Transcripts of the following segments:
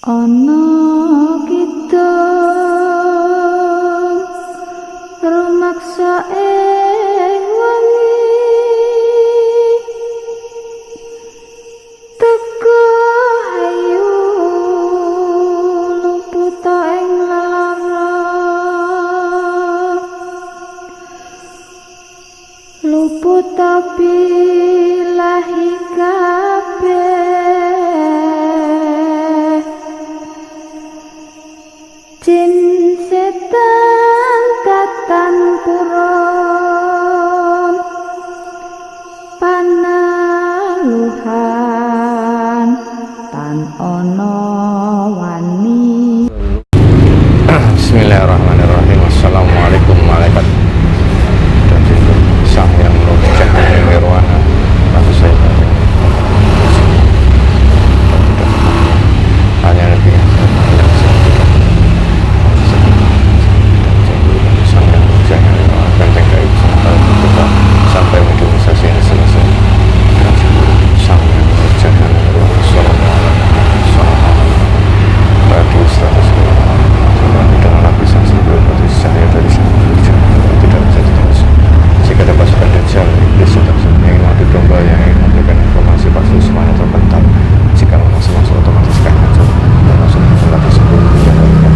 Ana kita rumaksa ing wengi teka ayu luput ing lara luput tapi lahi kabeh jin setan tatan puron panaluhan tan ono wani. Bismillahirrahmanirrahim. Assalamualaikum malaikat dan jin sang yang nur cahaya nirwana lalu saya hanya nabi yang sang yang nur cahaya nirwana dan tengkai sampai mobilisasi ini selesai sang yang nur cahaya nirwana radius 100 dengan lapisan sebelum posisi cahaya dari sang tidak bisa diterus. Jika ada pasukan Dajjal, iblis sedang sembunyi mati domba yang ingin memberikan informasi pasti semuanya terbentang. Jika masuk otomatis akan hancur dan langsung muncul lagi sebelum dijadikan.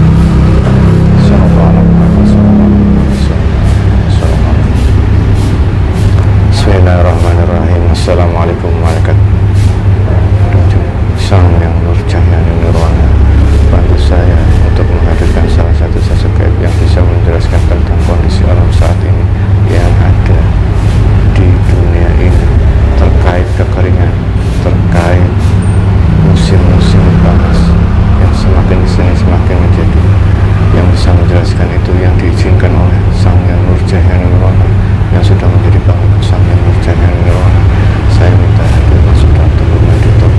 Bismillahirrahmanirrahim. Assalamualaikum malaikat sang yang nur cahaya nirwana, bantu saya untuk menghadirkan salah satu sosok gaib yang bisa menjelaskan tentang kondisi alam saat ini yang ada di dunia ini, terkait kekeringan, terkait musim-musim panas yang semakin kesini semakin menjadi. Yang bisa menjelaskan itu yang diizinkan oleh sang yang nur cahaya nirwana yang sudah menjadi bangun sang yang nur cahaya nirwana. Saya minta hadir masuk dalam tubuh meditator.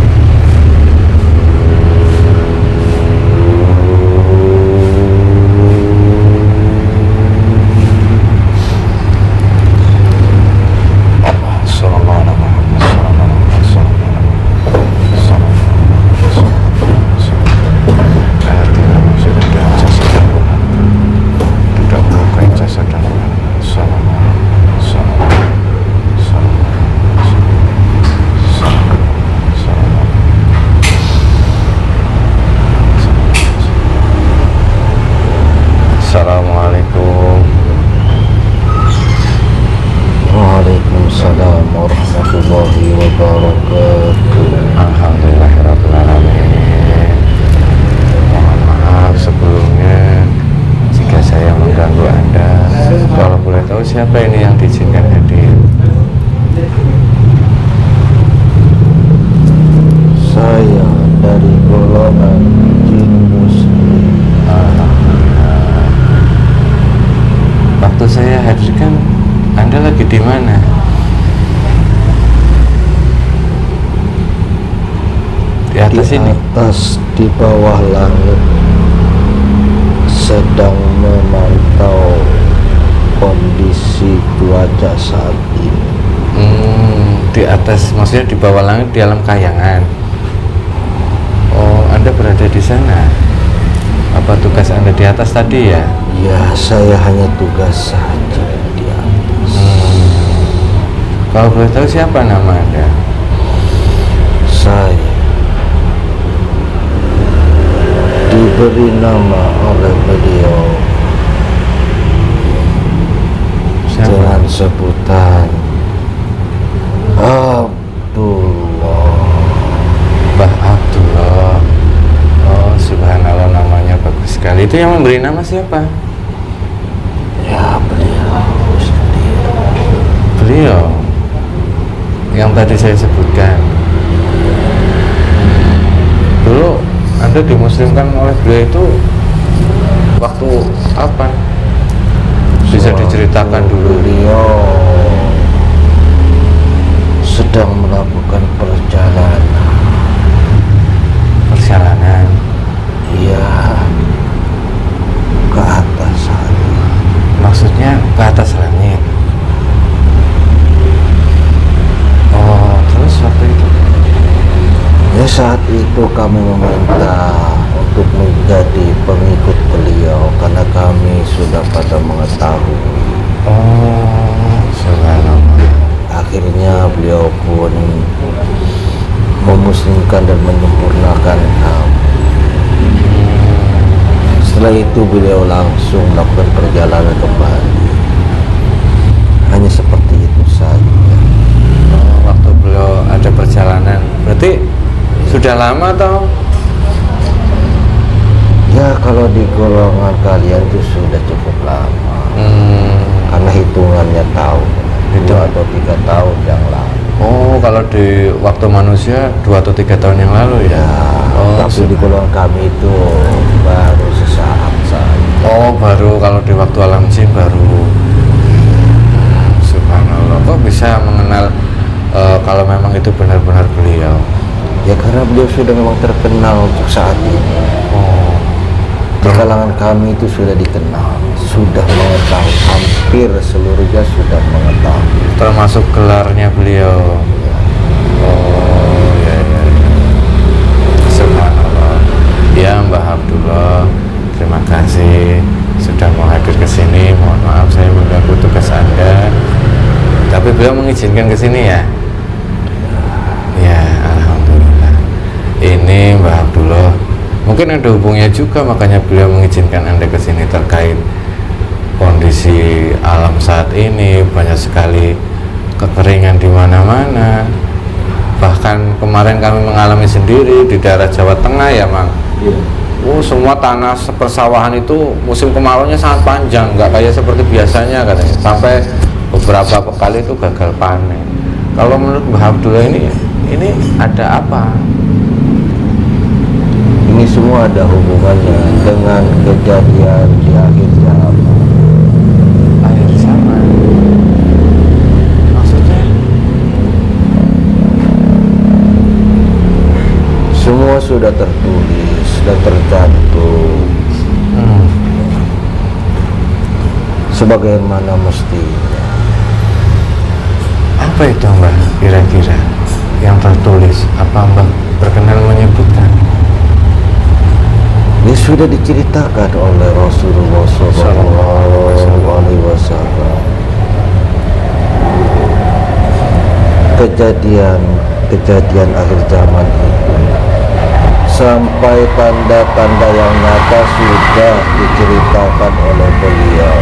Assalamualaikum. Waalaikumsalam warahmatullahi wabarakatuh. Alhamdulillahirabbil alamin. Mohon maaf sebelumnya jika saya mengganggu Anda. Kalau boleh tahu siapa ini yang diizinkan hadir? Saya dari golongan jin muslim. Waktu saya hadirkan, Anda lagi di mana? Di atas ini? Atas, di bawah langit, sedang memantau kondisi cuaca saat ini. Di atas, maksudnya di bawah langit, di alam kayangan. Oh, Anda berada di sana. Apa tugas Anda di atas tadi ya? Ya, saya hanya tugas saja di atas. Kalau boleh tahu siapa nama Anda? Saya diberi nama oleh beliau dengan sebutan Abdullah. Mbah Abdullah. Oh, subhanallah, namanya bagus sekali. Itu yang memberi nama siapa? Ya, beliau sendiri. Beliau yang tadi saya sebutkan. Dulu Anda dimuslimkan oleh beliau itu waktu apa? Bisa diceritakan dulu. Beliau sedang melakukan perjalanan. Iya, ke atas sana. maksudnya ke atas langit. Oh, terus waktu itu? Ya, saat itu kami meminta untuk menjadi pengikut beliau karena kami sudah pada mengetahui. Oh, subhanallah. Akhirnya beliau pun memuslimkan dan menyempurnakan kami. Setelah itu beliau langsung melakukan perjalanan kembali. Hanya seperti itu saja. Oh, waktu beliau ada perjalanan, berarti sudah lama atau? Ya kalau di golongan kalian itu sudah cukup lama. Karena hitungannya tahun, 2 atau 3 tahun yang lalu. Oh, kalau di waktu manusia 2 atau 3 tahun yang lalu ya? Ya, Oh, tapi di golongan kami itu baru sesaat saja. Oh, baru kalau di waktu alam jin baru. Subhanallah. Kok bisa mengenal kalau memang itu benar-benar beliau? Ya karena beliau sudah memang terkenal untuk saat ini. Oh, Di kalangan kami itu sudah dikenal, sudah mengetahui, hampir seluruhnya sudah mengetahui. termasuk gelarnya beliau. Oh, ya, ya, ya. Subhanallah. Ya, Mbah Abdullah, terima kasih sudah mau hadir ke sini. Mohon maaf saya mengganggu tugas Anda. Tapi beliau mengizinkan ke sini ya? Ya, alhamdulillah. Ini Mbah Abdullah, mungkin ada hubungnya juga makanya beliau mengizinkan Anda ke sini terkait kondisi alam saat ini. Banyak sekali kekeringan di mana-mana. Bahkan kemarin kami mengalami sendiri di daerah Jawa Tengah ya, Mang. Semua tanah persawahan itu musim kemaraunya sangat panjang, nggak kayak seperti biasanya katanya. Sampai beberapa kali itu gagal panen. Kalau menurut Mbah Abdullah ini ada apa? Ini semua ada hubungannya dengan kejadian di akhir zaman. Air zaman. Maksudnya? Semua sudah tertulis dan tercantum sebagaimana mestinya. Apa itu Mbah kira-kira yang tertulis? Apa Mbah berkenan menyebutkan? Ini sudah diceritakan oleh Rasulullah SAW. Kejadian akhir zaman itu sampai tanda-tanda yang nyata sudah diceritakan oleh beliau.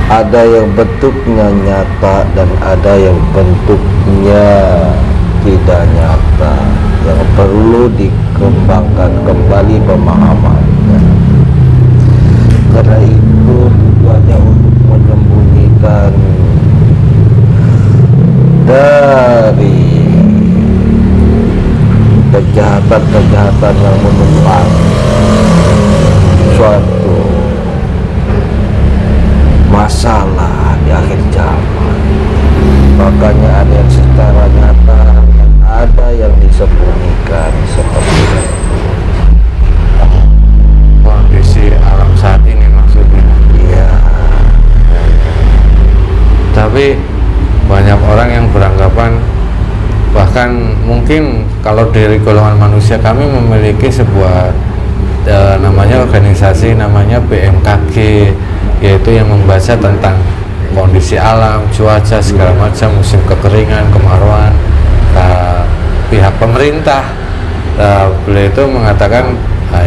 Ada yang bentuknya nyata dan ada yang bentuknya tidak nyata, yang perlu dikembangkan kembali pemahamannya. Karena itu tujuannya untuk menyembunyikan dari kejahatan-kejahatan yang menumpang suatu masalah di akhir zaman. Makanya ada yang secara nyata dan ada yang disembunyikan seperti itu. Kondisi alam saat ini maksudnya. Iya. Tapi banyak orang yang beranggapan, bahkan mungkin kalau dari golongan manusia kami memiliki sebuah namanya organisasi namanya BMKG, yaitu yang membaca tentang kondisi alam, cuaca segala macam, musim kekeringan, kemarauan. Pihak pemerintah beliau itu mengatakan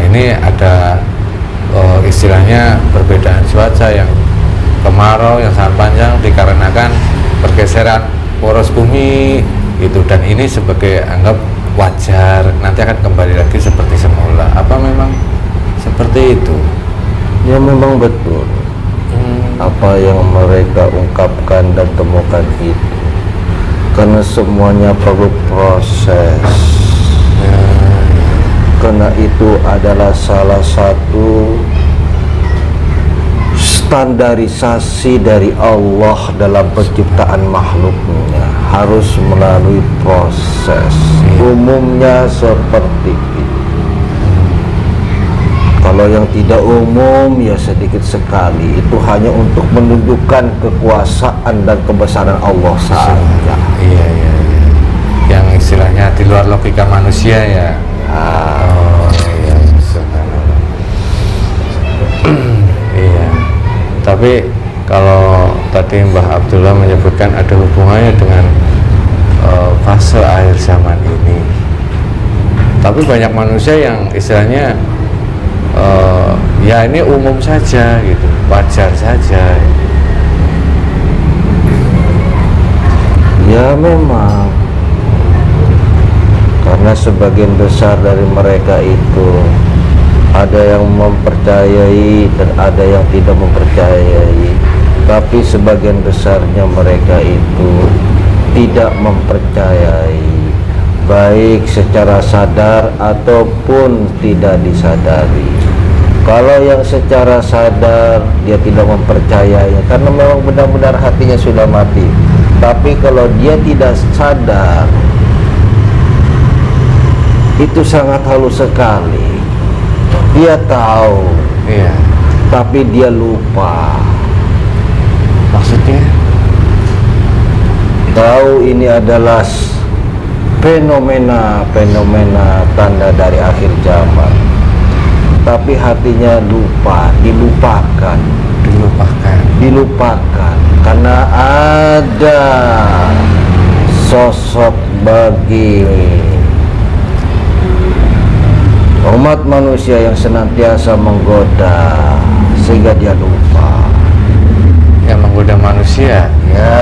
ini ada istilahnya perbedaan cuaca yang kemarau yang sangat panjang dikarenakan pergeseran poros bumi itu, dan ini sebagai anggap wajar, nanti akan kembali lagi seperti semula. Apa memang seperti itu? Ya memang betul. Apa yang mereka ungkapkan dan temukan itu, karena semuanya perlu proses. Karena itu adalah salah satu standarisasi dari Allah dalam penciptaan makhluknya, harus melalui proses. Umumnya seperti itu. Kalau yang tidak umum ya sedikit sekali, itu hanya untuk menunjukkan kekuasaan dan kebesaran Allah saja. Iya. Yang istilahnya di luar logika manusia ya. Oh iya, subhanallah. Tapi kalau tadi Mbah Abdullah menyebutkan ada hubungannya dengan fase akhir zaman ini. Tapi banyak manusia yang istilahnya ya ini umum saja gitu, wajar saja. Ya memang, karena sebagian besar dari mereka itu ada yang mempercayai dan ada yang tidak mempercayai. Tapi sebagian besarnya mereka itu tidak mempercayai, baik secara sadar ataupun tidak disadari. Kalau yang secara sadar dia tidak mempercayai karena memang benar-benar hatinya sudah mati. Tapi kalau dia tidak sadar, itu sangat halus sekali. Dia tahu, Iya. tapi dia lupa. Maksudnya? Tahu ini adalah fenomena tanda dari akhir zaman, tapi hatinya lupa, dilupakan karena ada sosok bagi umat manusia yang senantiasa menggoda sehingga dia lupa. Yang menggoda manusia. Ya,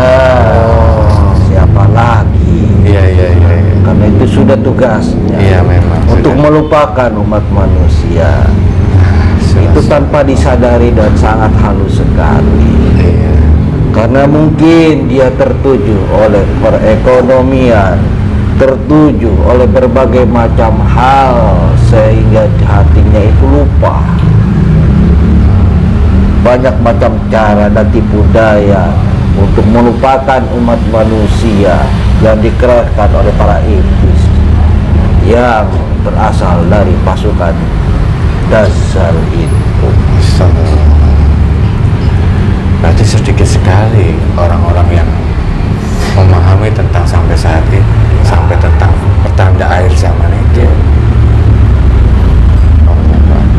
siapa lagi? Iya. Karena itu sudah tugasnya. Iya memang. Untuk sudah. melupakan umat manusia. Jelas. Itu tanpa disadari dan sangat halus sekali. Iya. Karena mungkin dia tertuju oleh perekonomian, tertuju oleh berbagai macam hal sehingga hatinya itu lupa. Banyak macam cara dan tipu daya untuk melupakan umat manusia yang dikerahkan oleh para iblis yang berasal dari pasukan Dajjal itu. Astagfirullah. Berarti sedikit sekali orang-orang yang memahami tentang sampai saat ini, sampai tentang pertanda akhir zaman itu.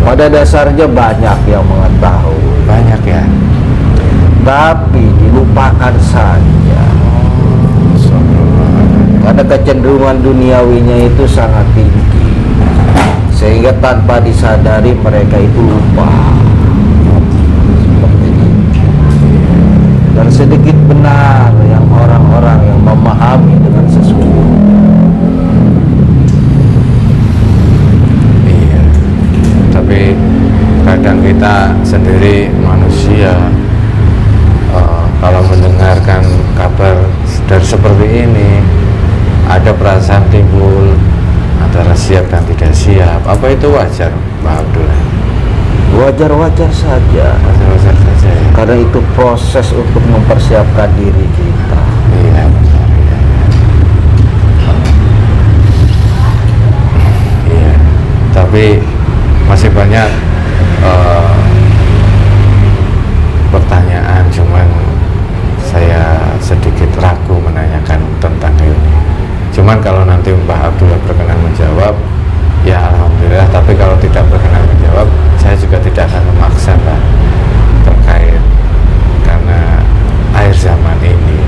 Pada dasarnya banyak yang mengetahui, Banyak ya. tapi dilupakan saja. Karena kecenderungan duniawinya itu sangat tinggi, sehingga tanpa disadari mereka itu lupa. Seperti itu. Dan sedikit benar yang orang-orang yang memahami dengan sesungguhnya. Iya. Tapi kadang kita sendiri manusia kalau mendengarkan kabar dari seperti ini, ada perasaan timbul antara siap dan tidak siap. Apa itu wajar, Mbak Abdullah? Wajar-wajar saja, Wajar-wajar saja ya. karena itu proses untuk mempersiapkan diri kita. Iya benar. Iya. Tapi masih banyak pertanyaan, cuman saya sedikit ragu menanyakan tentang ini. Cuman kalau nanti Mbah Abdullah berkenan menjawab, ya alhamdulillah. Tapi kalau tidak berkenan menjawab, saya juga tidak akan memaksa, Mbak, terkait karena akhir zaman ini.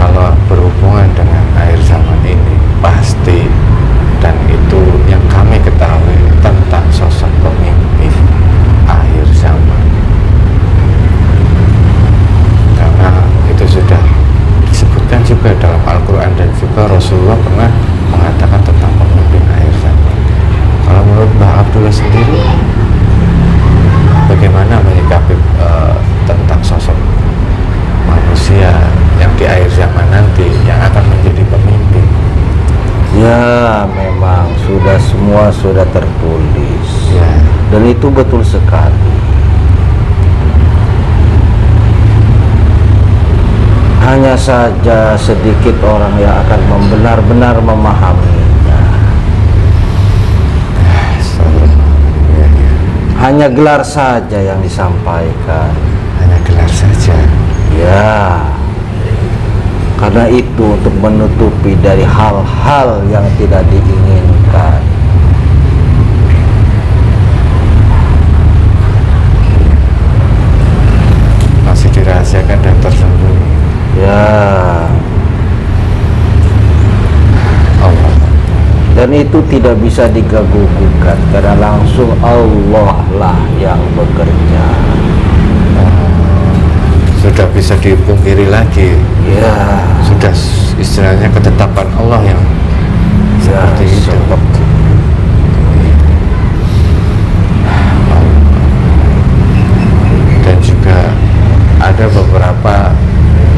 Kalau berhubungan dengan akhir zaman ini, pasti, dan itu yang kami ketahui tentang sosok pemimpin akhir zaman. Karena itu sudah disebutkan juga dalam Al-Quran, dan juga Rasulullah pernah mengatakan tentang pemimpin akhir zaman. Kalau menurut Mbah Abdullah sendiri, bagaimana menyikapi tentang sosok manusia yang di akhir zaman nanti yang akan menjadi pemimpin? Ya, memang semua sudah tertulis, Ya. dan itu betul sekali. Hanya saja sedikit orang yang akan benar-benar memahaminya. Hanya gelar saja yang disampaikan. Hanya gelar saja. Ya, karena itu untuk menutupi dari hal-hal yang tidak diinginkan. Ya. Allah. Dan itu tidak bisa diganggu-gugat karena langsung Allah lah yang bekerja. Sudah bisa dipungkiri lagi. Ya. Sudah istilahnya ketetapan Allah yang seperti itu. Dan juga ada beberapa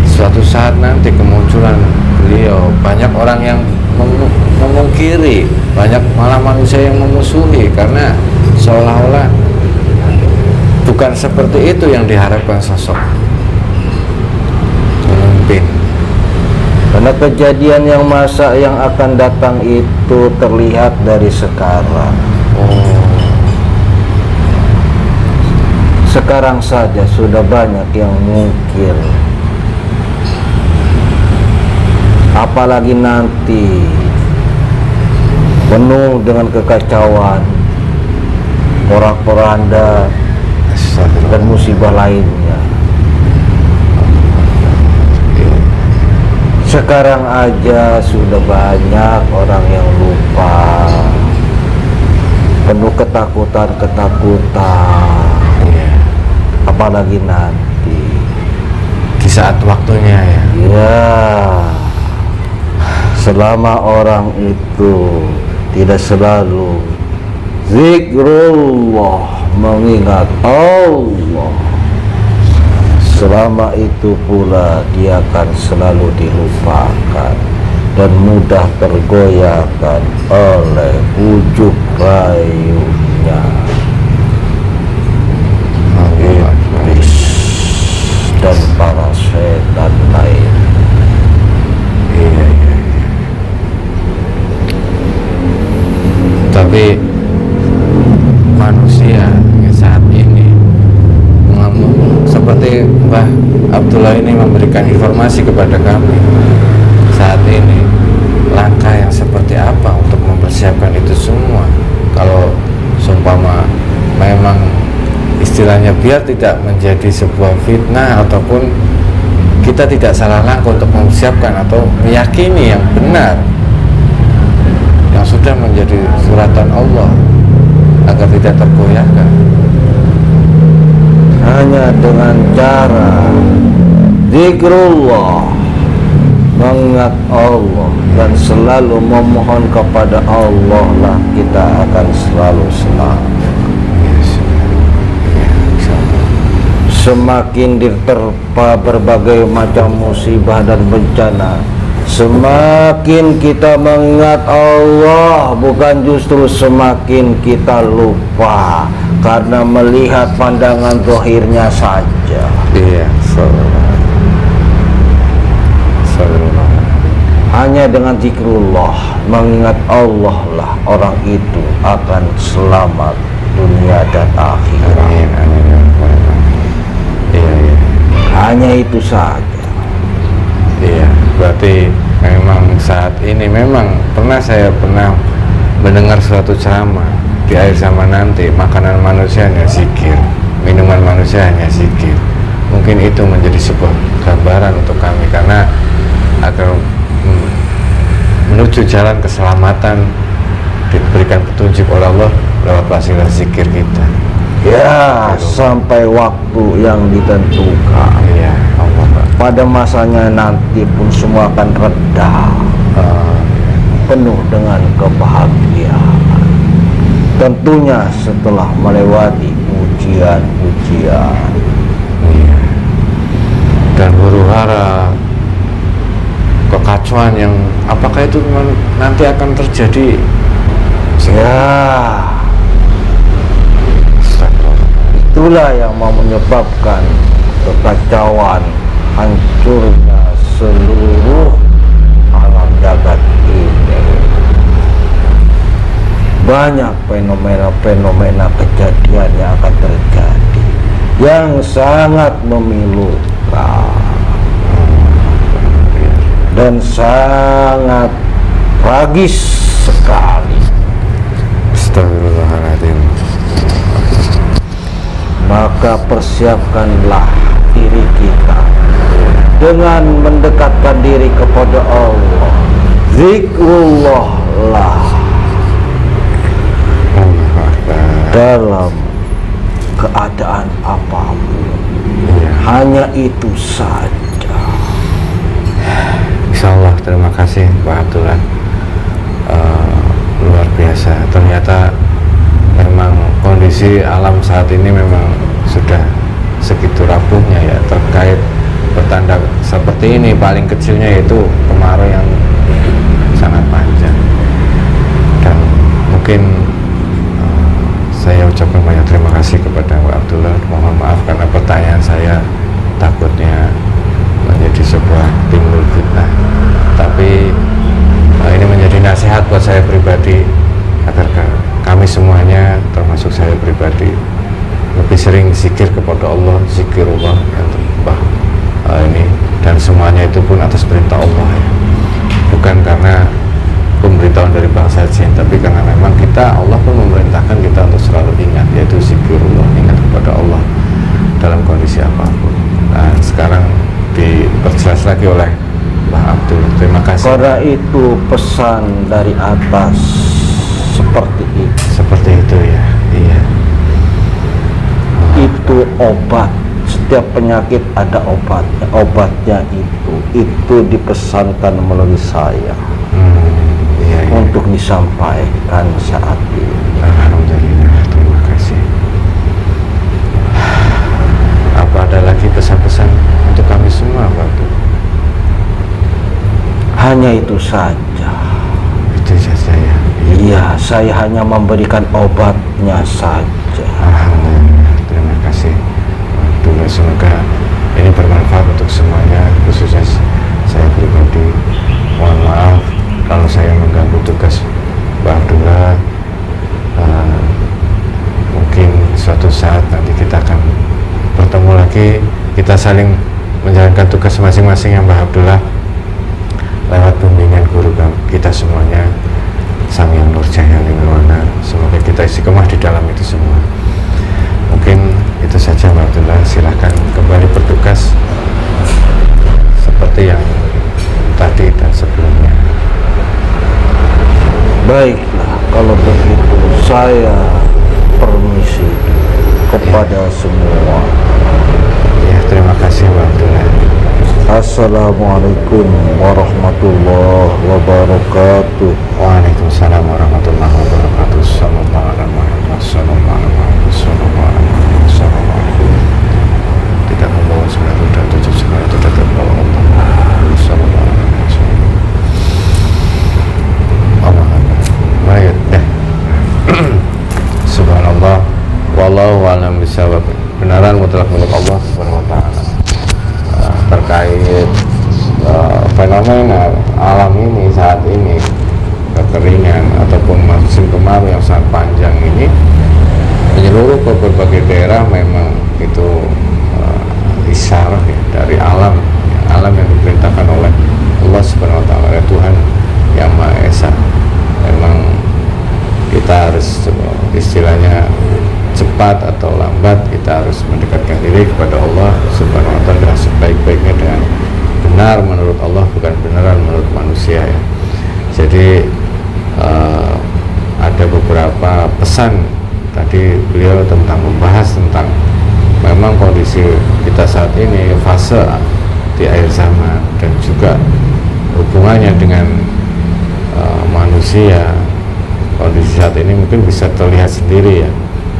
suatu saat nanti kemunculan beliau, banyak orang yang memungkiri, banyak malah manusia yang memusuhi karena seolah-olah bukan seperti itu yang diharapkan sosok pemimpin. Karena kejadian yang masa yang akan datang itu terlihat dari sekarang. Sekarang saja sudah banyak yang mungkir, apalagi nanti penuh dengan kekacauan, porak-poranda dan musibah lainnya. Sekarang aja sudah banyak orang yang lupa, penuh ketakutan, apalagi nanti Di saat waktunya ya. ya. Selama orang itu tidak selalu zikrullah, mengingat Allah, selama itu pula dia akan selalu dilupakan dan mudah tergoyahkan oleh ujuk rayunya iblis dan para setan lain. Iya. Tapi manusia saat ini seperti Mbah Abdullah ini memberikan informasi kepada kami, saat ini langkah yang seperti apa untuk mempersiapkan itu semua. Kalau seumpama memang istilahnya biar tidak menjadi sebuah fitnah ataupun kita tidak salah langkah untuk mempersiapkan atau meyakini yang benar yang sudah menjadi suratan Allah agar tidak tergoyahkan. Hanya dengan cara zikrullah, mengingat Allah dan selalu memohon kepada Allah lah kita akan selalu selamat. Semakin diterpa berbagai macam musibah dan bencana, semakin kita mengingat Allah, bukan justru semakin kita lupa karena melihat pandangan zahirnya saja. Iya, Hanya dengan zikrullah, mengingat Allah lah orang itu akan selamat dunia dan akhirat. Amin. Iya. Hanya itu saja. Iya, berarti memang saat ini saya pernah mendengar suatu ceramah di akhir zaman nanti makanan manusia hanya zikir, minuman manusia hanya zikir. Mungkin itu menjadi sebuah gambaran untuk kami karena agar menuju jalan keselamatan diberikan petunjuk oleh Allah lewat wasilah zikir kita. Ya, sampai waktu yang ditentukan. Iya, Allah Pak. Pada masanya nanti pun semua akan reda, penuh dengan kebahagiaan. Tentunya setelah melewati ujian-ujian. Iya. Dan huru-hara kekacauan yang apakah itu nanti akan terjadi? Ya, itulah yang mau menyebabkan kekacauan, hancurnya seluruh alam jagat ini. Banyak fenomena-fenomena kejadian yang akan terjadi yang sangat memilukan dan sangat tragis sekali. Astagfirullahaladzim. Maka persiapkanlah diri kita dengan mendekatkan diri kepada Allah. Zikrullah lah Allahu Akbar. dalam keadaan apapun. Iya. Hanya itu saja. Insyaallah, terima kasih Pak Abdullah. Luar biasa. Ternyata memang kondisi alam saat ini memang sudah segitu rapuhnya ya, terkait bertanda seperti ini. Paling kecilnya yaitu kemarau yang sangat panjang. Dan mungkin saya ucapkan banyak terima kasih kepada Pak Abdullah. Mohon maaf karena pertanyaan saya takutnya menjadi sebuah timbul fitnah, tapi ini menjadi nasihat buat saya pribadi agar kami semuanya, termasuk saya pribadi, lebih sering zikir kepada Allah, zikirullah ini, dan semuanya itu pun atas perintah Allah ya. Bukan karena pemberitahuan dari bangsa jin, tapi karena memang kita, Allah pun memerintahkan kita untuk selalu ingat, yaitu zikirullah, ingat kepada Allah dalam kondisi apapun. Dan sekarang diperjelas lagi oleh Mbah Abdul. Terima kasih. Karena itu pesan dari atas seperti itu. Seperti itu ya. Iya. Itu obat. Setiap penyakit ada obatnya. Obatnya itu dipesankan melalui saya Iya, iya. untuk disampaikan saat ini. Alhamdulillah, terima kasih. Apa ada lagi pesan-pesan untuk kami semua, Pak Abdul? Hanya itu saja. Itu saja ya. Iya, saya hanya memberikan obatnya saja. Alhamdulillah, terima kasih Pak Abdul. Semoga ini bermanfaat untuk semuanya, khususnya saya pribadi. Mohon maaf kalau saya mengganggu tugas Pak Abdullah. Mungkin suatu saat nanti kita akan bertemu lagi, kita saling menjalankan tugas masing-masing yang Mbah Abdullah lewat bimbingan guru kita semuanya, Sang Yang Nurjaya Nirwana. Semoga kita istiqomah di dalam itu semua. Mungkin itu saja Mbah Abdullah, silahkan kembali bertugas seperti yang tadi dan sebelumnya. Baiklah, kalau begitu saya permisi kepada semua. Ya, terima kasih Mbah Abdullah. Assalamualaikum warahmatullahi wabarakatuh. Waalaikumsalam warahmatullahi wabarakatuh. Sallallahu alaihi wasallam. Sallallahu alaihi wasallam. Tidak membawa semua roda, tujuh semua itu tidak membawa Allah. Sallallahu alaihi wasallam. Baik, dah. Subhanallah, wallahu a'lam bishawab. Benaran mutlak milik Allah Subhanahu wa taala. Terkait fenomena alam ini saat ini, kekeringan ataupun musim kemarau yang sangat panjang ini menyeluruh ke berbagai daerah, memang itu isyarah ya, dari alam yang diperintahkan oleh Allah Subhanahu wa taala, Tuhan yang Maha Esa. Memang kita harus istilahnya cepat atau lambat, kita harus mendekatkan diri kepada Allah Subhanahu wa taala dengan sebaik-baiknya, dengan benar menurut Allah, bukan benaran menurut manusia ya. Jadi ada beberapa pesan tadi beliau tentang membahas tentang memang kondisi kita saat ini, fase di akhir zaman, dan juga hubungannya dengan manusia. Kondisi saat ini mungkin bisa terlihat sendiri ya,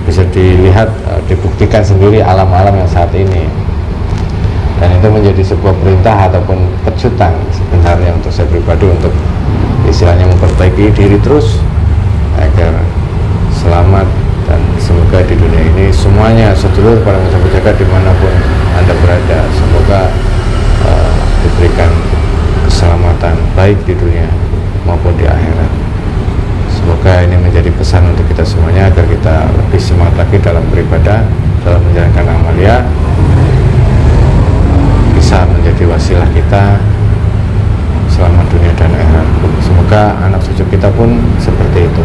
bisa dilihat, dibuktikan sendiri alam-alam yang saat ini, dan itu menjadi sebuah perintah ataupun kejutan sebenarnya untuk saya pribadi, untuk istilahnya memperbaiki diri terus agar selamat. Dan semoga di dunia ini semuanya, sedulur para penjaga dimanapun Anda berada, semoga diberikan keselamatan baik di dunia maupun di akhirat. Semoga ini menjadi pesan untuk kita semuanya agar kita lebih semangat lagi dalam beribadah, dalam menjalankan amalia, bisa menjadi wasilah kita selamat dunia dan akhirat. Semoga anak cucu kita pun seperti itu.